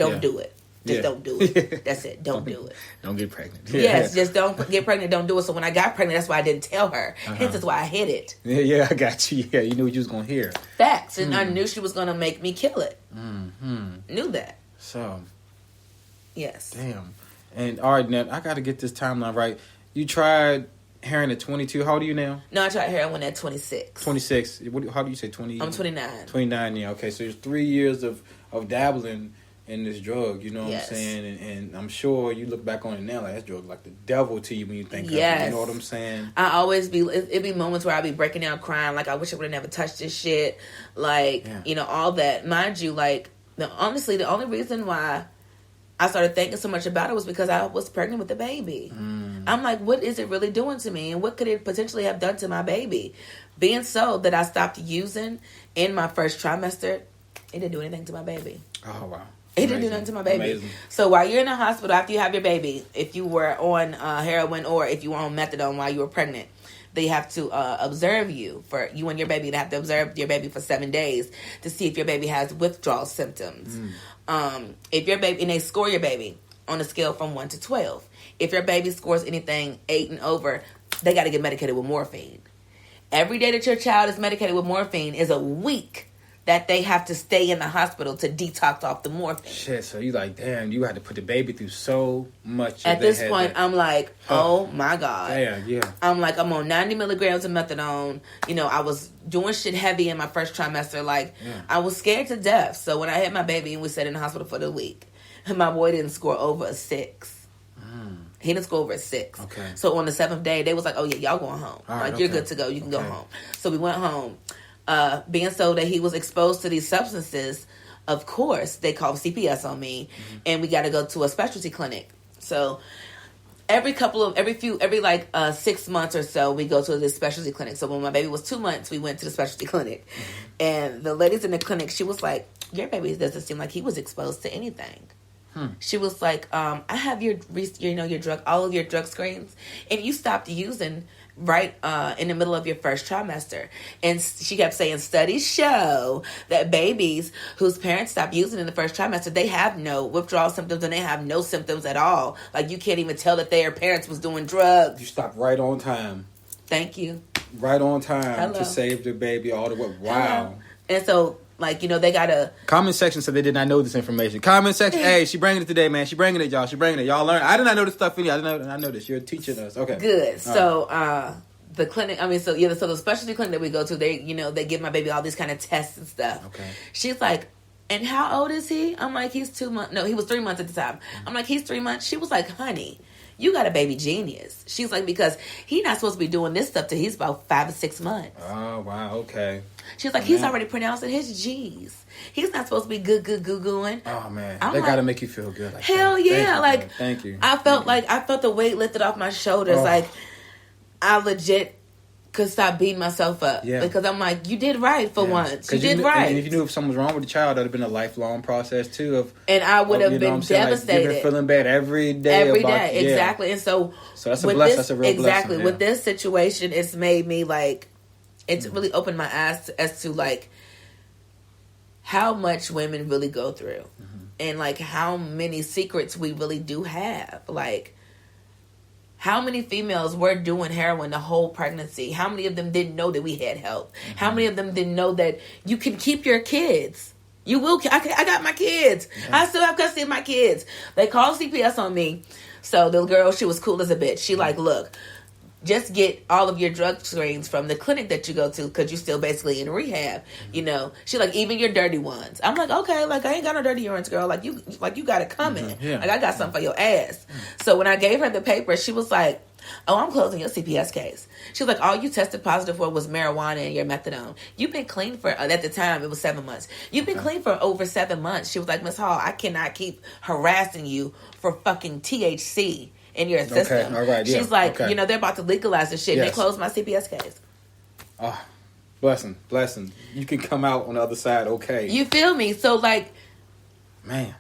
Don't do it. Just don't do it. That's it. Don't do it. Don't get pregnant. Yes, just don't get pregnant. Don't do it. So when I got pregnant, that's why I didn't tell her. Hence is why I hid it. Yeah, I got you. Yeah, you knew what you was going to hear. Facts. And I knew she was going to make me kill it. Knew that. So. Yes. Damn. And all right, now, I got to get this timeline right. You tried heroin at 22. How old are you now? No, I tried heroin at 26. 26. How do you say 20? I'm 29. 29, yeah. Okay, so there's 3 years of dabbling in this drug, you know what I'm saying? And I'm sure you look back on it now, like, that drug like the devil to you when you think of it. You know what I'm saying? I always it'd be moments where I'd be breaking down crying, like, I wish I would have never touched this shit. Like, you know, all that. Mind you, like, honestly, the only reason why I started thinking so much about it was because I was pregnant with a baby. I'm like, what is it really doing to me? And what could it potentially have done to my baby? Being so that I stopped using in my first trimester, it didn't do anything to my baby. Oh, wow. It didn't do nothing to my baby. Amazing. So while you're in the hospital after you have your baby, if you were on heroin or if you were on methadone while you were pregnant, they have to observe you and your baby. They have to observe your baby for 7 days to see if your baby has withdrawal symptoms. If your baby, and they score your baby on a scale from 1 to 12. If your baby scores anything 8 and over, they got to get medicated with morphine. Every day that your child is medicated with morphine is a week that they have to stay in the hospital to detox off the morphine. Shit, so you like, damn, you had to put the baby through so much. At this point, I'm like, oh my God. Damn, yeah. I'm like, I'm on 90 milligrams of methadone. You know, I was doing shit heavy in my first trimester. Like, I was scared to death. So when I had my baby and we sat in the hospital for the week, my boy didn't score over a 6. He didn't score over a 6. Okay. So on the 7th day, they was like, oh yeah, y'all going home. Right, you're good to go. You can go home. So we went home. Being so that he was exposed to these substances, of course, they called CPS on me, and we got to go to a specialty clinic. So every 6 months or so, we go to this specialty clinic. So when my baby was 2 months, we went to the specialty clinic, and the ladies in the clinic, she was like, your baby doesn't seem like he was exposed to anything. She was like, I have your drug, all of your drug screens, and you stopped using right in the middle of your first trimester. And she kept saying, studies show that babies whose parents stop using in the first trimester, they have no withdrawal symptoms and they have no symptoms at all. Like, you can't even tell that their parents was doing drugs. You stopped right on time. Thank you. Right on time to save the baby all the way. Wow. Hello. And so, like, you know, they got to... Comment section said they did not know this information. Comment section, hey, she bringing it today, man. She bringing it, y'all. She bringing it. Y'all learn. I did not know this stuff. I know this. You're teaching us. Okay. Good. All so, right. The clinic, so the specialty clinic that we go to, they give my baby all these kind of tests and stuff. Okay. She's like, and how old is he? I'm like, he's 2 months. No, he was 3 months at the time. I'm like, he's 3 months. She was like, honey, you got a baby genius. She's like, because he's not supposed to be doing this stuff till he's about 5 or 6 months. Oh, wow. Okay. She's like, he's already pronouncing his G's. He's not supposed to be good goo-gooing. Oh, man. They got to make you feel good. Like hell that. yeah. Thank you. I felt the weight lifted off my shoulders. Oh. Like, I legit could stop beating myself up. Yeah. Because I'm like, you did right for once. You did right. And if you knew if something was wrong with the child, that would have been a lifelong process, too. And I would have been devastated. Like, you've been feeling bad every day. Exactly. And so that's a blessing. That's a real blessing. Exactly. Yeah. With this situation, it's made me, like, it's really opened my eyes as to, like, how much women really go through. And, like, how many secrets we really do have. Like, how many females were doing heroin the whole pregnancy? How many of them didn't know that we had help? How many of them didn't know that you can keep your kids? You will. I got my kids. Yeah. I still have custody of my kids. They called CPS on me. So the girl, she was cool as a bitch. She like, look, just get all of your drug screens from the clinic that you go to because you're still basically in rehab. You know, she like, even your dirty ones. I'm like, okay, like I ain't got no dirty urines, girl. Like you got it coming. Yeah. Like I got something for your ass. So when I gave her the paper, she was like, oh, I'm closing your CPS case. She was like, all you tested positive for was marijuana and your methadone. You've been clean for, at the time, it was 7 months. You've been clean for over 7 months. She was like, Miss Hall, I cannot keep harassing you for fucking THC in your system. All right, yeah. She's like, you know, they're about to legalize this shit. Yes. And they closed my CPS case. Oh, blessing. You can come out on the other side, okay. You feel me? So, like, man,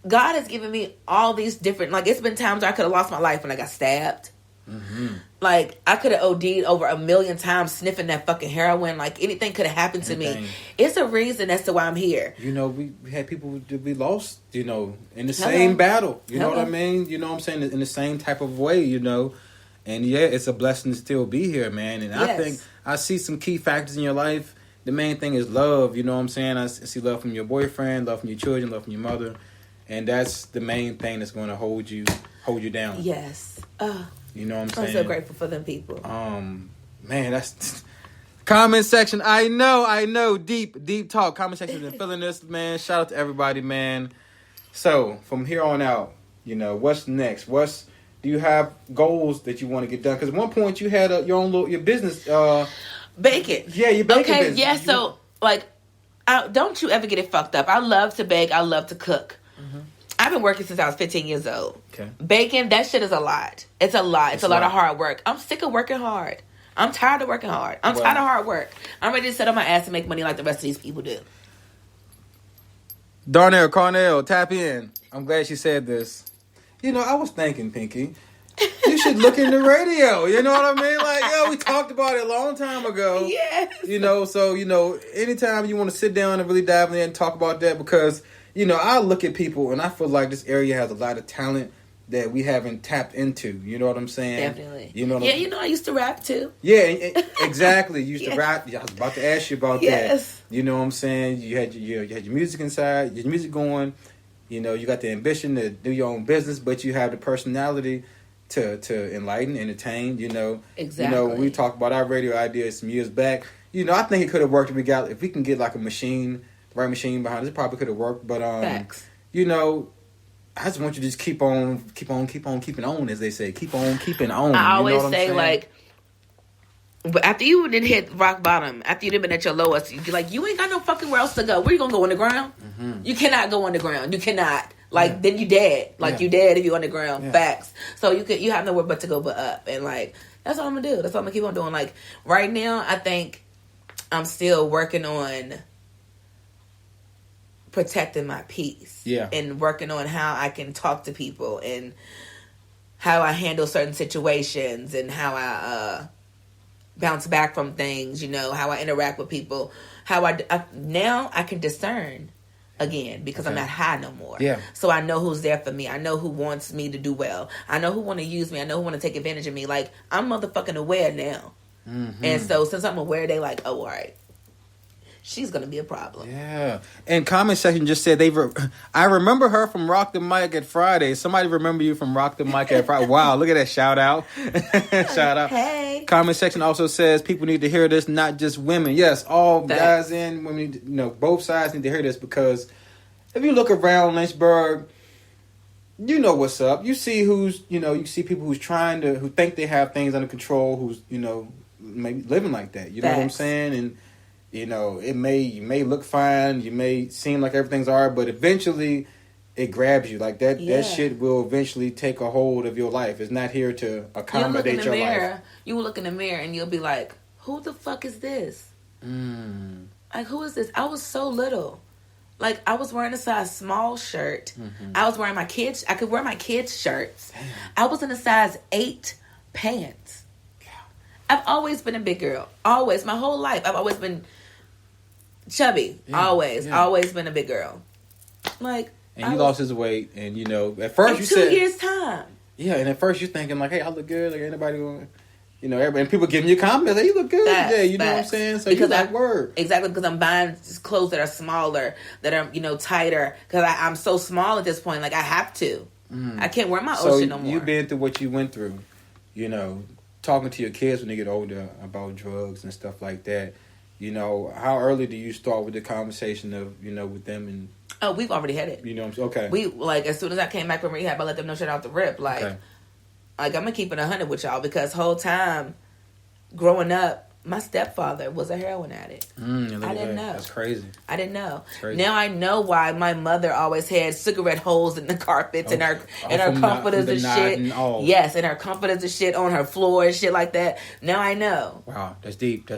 God has given me all these different, like, it's been times where I could have lost my life when I got stabbed. Like, I could have OD'd over 1,000,000 times sniffing that fucking heroin. Like, anything could have happened to me. It's a reason as to why I'm here. You know, we had people to be lost, you know, in the same battle. You know what I mean? You know what I'm saying? In the same type of way, you know. And, yeah, it's a blessing to still be here, man. And I think I see some key factors in your life. The main thing is love, you know what I'm saying? I see love from your boyfriend, love from your children, love from your mother. And that's the main thing that's going to hold you down. Yes. You know what I'm saying? I'm so grateful for them people. Man, that's comment section. I know. Deep talk. Comment section has been feeling this, man. Shout out to everybody, man. So from here on out, you know, what's next? Do you have goals that you want to get done? Because at one point you had your business. Bacon. Yeah, your bacon business. Okay, yeah. So like, don't you ever get it fucked up. I love to bake. I love to cook. Mm-hmm. I've been working since I was 15 years old. Okay. Bacon, that shit is a lot. It's a lot. It's a lot of hard work. I'm sick of working hard. I'm tired of working hard. I'm tired of hard work. I'm ready to sit on my ass and make money like the rest of these people do. Darnell Cornell, tap in. I'm glad she said this. You know, I was thinking, Pinky, you should look in the radio. You know what I mean? Like, we talked about it a long time ago. Yes. You know, so, you know, anytime you want to sit down and really dive in and talk about that, because, you know, I look at people and I feel like this area has a lot of talent that we haven't tapped into. You know what I'm saying? Definitely. You know you know, I used to rap too. Yeah, exactly. You used to rap. I was about to ask you about that. You know what I'm saying? You had your music inside, your music going. You know, you got the ambition to do your own business, but you have the personality to enlighten, entertain. You know, exactly. You know, when we talked about our radio idea some years back, you know, I think it could have worked if we can get like a machine, the right machine behind it. It probably could have worked, but Facts. You know, I just want you to just keep on keeping on, as they say. Keep on keeping on. I always say, like, but after you didn't hit rock bottom, after you didn't been at your lowest, you're like, you ain't got no fucking where else to go. Where you gonna go underground? Mm-hmm. You cannot go underground. You cannot. Like, then you dead. Like, you dead if you underground. Facts. So you have nowhere but to go but up. And, like, that's what I'm gonna do. That's what I'm gonna keep on doing. Like, right now, I think I'm still working on protecting my peace. Yeah. And working on how I can talk to people and how I handle certain situations and how I bounce back from things, you know, how I interact with people, how I now I can discern again because I'm not high no more. Yeah. So I know who's there for me. I know who wants me to do well. I know who want to use me. I know who want to take advantage of me. Like, I'm motherfucking aware now. Mm-hmm. And so since I'm aware, they like, oh, all right. She's going to be a problem. Yeah. And comment section just said, I remember her from Rock the Mic at Friday. Somebody remember you from Rock the Mic at Friday. Wow, look at that shout out. Shout out. Hey. Comment section also says, people need to hear this, not just women. Yes, all guys and women, you know, both sides need to hear this, because if you look around Lynchburg, you know what's up. You see you see people who think they have things under control, who's, you know, maybe living like that. You know what I'm saying? And you know, you may look fine, you may seem like everything's all right, but eventually it grabs you. Like that shit will eventually take a hold of your life. It's not here to accommodate your life. You will look in the mirror and you'll be like, who the fuck is this? Like, who is this? I was so little. Like, I was wearing a size small shirt. Mm-hmm. I was wearing I could wear my kids' shirts. Damn. I was in a size 8 pants. Yeah. I've always been a big girl. Always. My whole life. I've always been chubby. Yeah, always been a big girl. Like, and you lost his weight, and you know, at first you said 2 years time. Yeah, and at first you're thinking like, hey, I look good. Like, anybody going, you know, everybody, and people giving you compliments, like, you look good today. You know what I'm saying? So because you like word exactly, because I'm buying clothes that are smaller, that are, you know, tighter. Because I'm so small at this point. Like, I have to. I can't wear my ocean no more. You've been through what you went through. You know, talking to your kids when they get older about drugs and stuff like that. You know, how early do you start with the conversation of, you know, with them? And oh, we've already had it. You know what I'm saying? Okay. We, like, as soon as I came back from rehab, I let them know shit out the rip. Like, like, I'm going to keep it 100 with y'all, because whole time growing up, my stepfather was a heroin addict. I didn't know. That's crazy. I didn't know. Now I know why my mother always had cigarette holes in the carpets and her comforters and shit. Yes, and her comforters and shit on her floor and shit like that. Now I know. Wow, that's deep.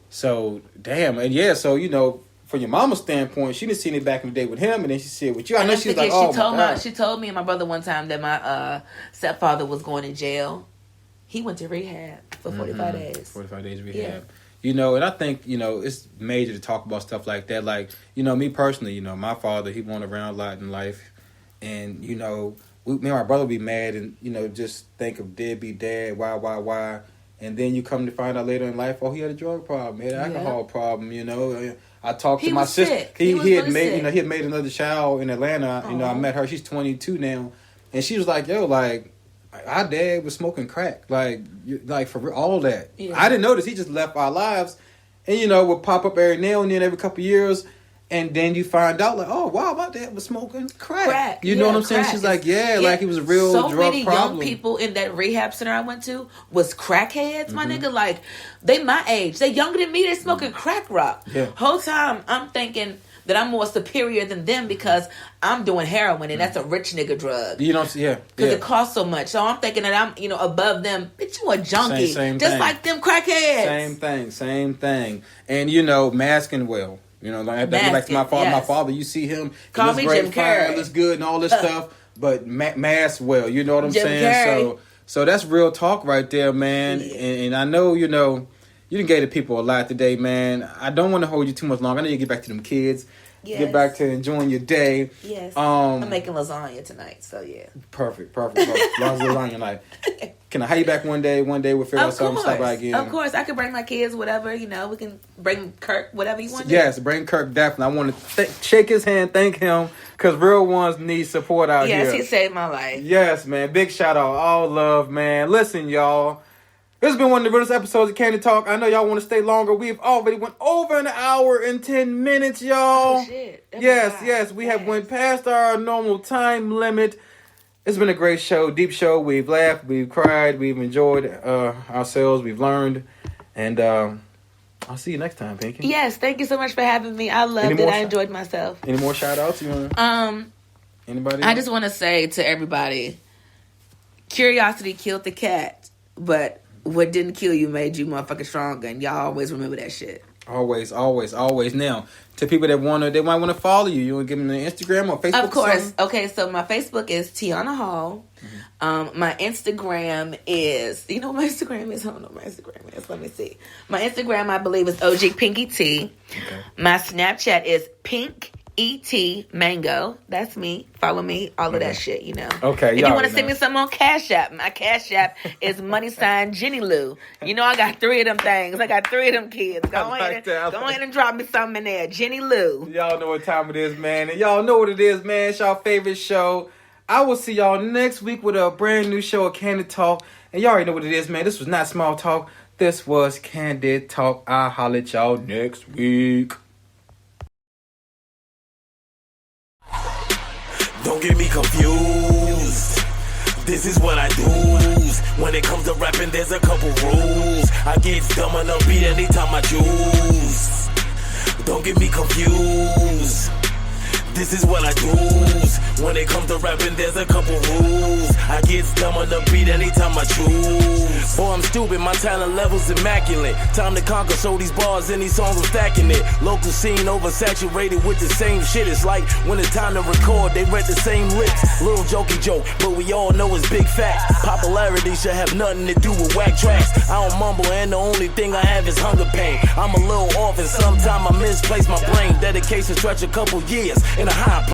So, damn. And yeah, so, you know, from your mama's standpoint, she didn't see it back in the day with him, and then she said with you. I know she's like, oh, my God. She told me and my brother one time that my stepfather was going to jail. He went to rehab for 45 days. 45 days rehab. Yeah. You know, and I think, you know, it's major to talk about stuff like that. Like, you know, me personally, you know, my father, he went around a lot in life. And, you know, me and my brother would be mad and, you know, just think of deadbeat dad, why. And then you come to find out later in life, oh, he had a drug problem, he had an alcohol problem, you know. I talked to my sister. He had made, sick. You know, he had made another child in Atlanta. You know, I met her. She's 22 now. And she was like, yo, like, our dad was smoking crack, like for real, all that. Yeah. I didn't notice. He just left our lives, and you know, would pop up every now and then, every couple of years, and then you find out like, oh wow, my dad was smoking crack. You know what I'm saying? She's like, like he was a real drug problem. So many young people in that rehab center I went to was crackheads. My nigga, like they my age, they younger than me. They smoking crack rock. Yeah. Whole time I'm thinking that I'm more superior than them because I'm doing heroin and that's a rich nigga drug. You don't, because it costs so much. So I'm thinking that I'm, you know, above them. Bitch, you a junkie, same just thing. like them crackheads. Same thing. And you know, masking well. You know, like back to my father. Yes. My father, you see him. Call me Jim Carrey. Looks good and all this stuff, but mask well. You know what I'm saying? So that's real talk right there, man. Yeah. And I know, you know, you done gave the people a lot today, man. I don't want to hold you too much longer. I know you get back to them kids. Yes. Get back to enjoying your day. Yes. I'm making lasagna tonight, so yeah. Perfect. Lasagna night. Can I have you back one day? One day we'll figure out something, stop by again. Of course. I can bring my kids, whatever, you know. We can bring Kirk, whatever you want to Yes, bring Kirk, definitely. I want to shake his hand, thank him, because real ones need support out here. Yes, he saved my life. Yes, man. Big shout out. All love, man. Listen, y'all. This has been one of the realest episodes of Candid Talk. I know y'all want to stay longer. We've already went over an hour and 10 minutes, y'all. Oh, shit. Yes. We have went past our normal time limit. It's been a great show, deep show. We've laughed, we've cried, we've enjoyed ourselves, we've learned. And I'll see you next time, Pinky. Yes, thank you so much for having me. I loved it. I enjoyed myself. Any more shout-outs? Anybody? I just want to say to everybody, curiosity killed the cat, but what didn't kill you made you motherfucking stronger, and y'all always remember that shit. Always. Now, to people that might want to follow you, you want to give them an Instagram or Facebook? Of course. Okay, so my Facebook is Tiana Hall. Mm-hmm. My Instagram is, you know what my Instagram is? I don't know what my Instagram is. Let me see. My Instagram, I believe, is OG Pinky T. Okay. My Snapchat is Pink ET Mango. That's me. Follow me. All of that shit, you know. Okay. If you want to send me something on Cash App, my Cash App is # Jenny Lou. You know I got 3 of them things. I got 3 of them kids. Go ahead and drop me something in there. Jenny Lou. Y'all know what time it is, man. And y'all know what it is, man. It's y'all favorite show. I will see y'all next week with a brand new show of Candid Talk. And y'all already know what it is, man. This was not small talk. This was Candid Talk. I'll holler at y'all next week. Don't get me confused. This is what I do. When it comes to rapping, there's a couple rules. I get dumb on the beat anytime I choose. Don't get me confused. This is what I do. When it comes to rapping, there's a couple rules. I get dumb on the beat anytime I choose. Boy, I'm stupid, my talent level's immaculate. Time to conquer, so these bars in these songs I'm stacking it. Local scene oversaturated with the same shit. It's like when it's time to record, they read the same lips. Little jokey joke, but we all know it's big facts. Popularity should have nothing to do with whack tracks. I don't mumble and the only thing I have is hunger pain. I'm a little off and sometimes I misplace my brain. Dedication stretch a couple years in a high